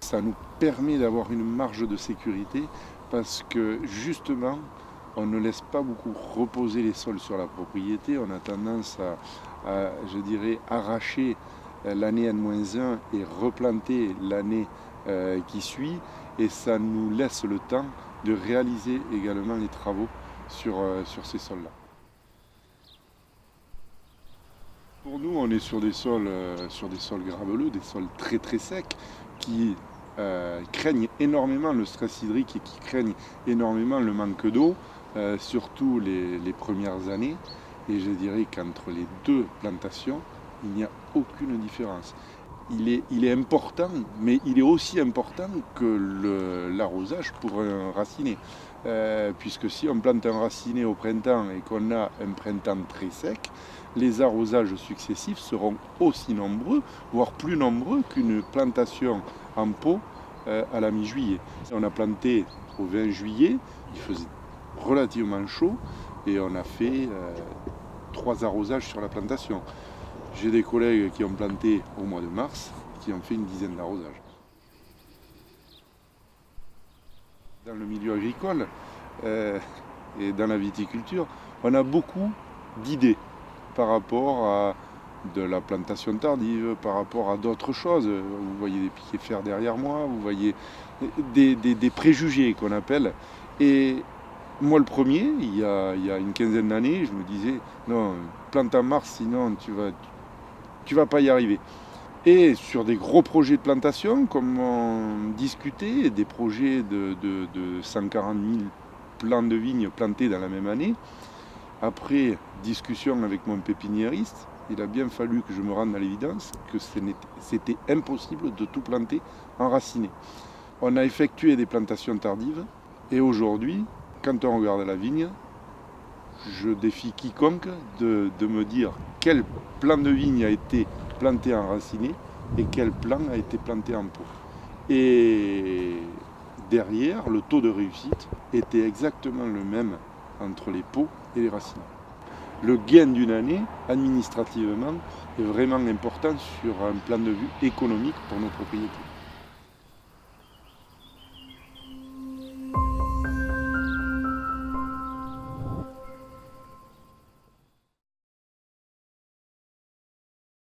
Ça nous permet d'avoir une marge de sécurité parce que justement, on ne laisse pas beaucoup reposer les sols sur la propriété. On a tendance je dirais, arracher l'année N-1 et replanter l'année qui suit. Et ça nous laisse le temps de réaliser également les travaux sur ces sols-là. Pour nous, on est sur des sols graveleux, des sols très très secs qui craignent énormément le stress hydrique et qui craignent énormément le manque d'eau, surtout les premières années. Et je dirais qu'entre les deux plantations, il n'y a aucune différence. Il est important, mais il est aussi important que l'arrosage pour un raciné. Puisque si on plante un raciné au printemps et qu'on a un printemps très sec, les arrosages successifs seront aussi nombreux, voire plus nombreux qu'une plantation en pot à la mi-juillet. On a planté au 20 juillet, il faisait relativement chaud et on a fait 3 arrosages sur la plantation. J'ai des collègues qui ont planté au mois de mars, qui ont fait une dizaine d'arrosages. Dans le milieu agricole et dans la viticulture, on a beaucoup d'idées par rapport à de la plantation tardive, par rapport à d'autres choses. Vous voyez des piquets fer derrière moi, vous voyez des préjugés qu'on appelle. Et moi le premier, il y a une quinzaine d'années, je me disais, non, plante en mars, sinon tu vas pas y arriver. Et sur des gros projets de plantation, comme on discutait, des projets de 140 000 plants de vignes plantés dans la même année, après discussion avec mon pépiniériste, il a bien fallu que je me rende à l'évidence que c'était impossible de tout planter en raciné. On a effectué des plantations tardives et aujourd'hui, quand on regarde la vigne, je défie quiconque de me dire quel plant de vigne a été planté en raciné et quel plant a été planté en pot. Et derrière, le taux de réussite était exactement le même entre les pots et les racines. Le gain d'une année, administrativement, est vraiment important sur un plan de vue économique pour nos propriétés.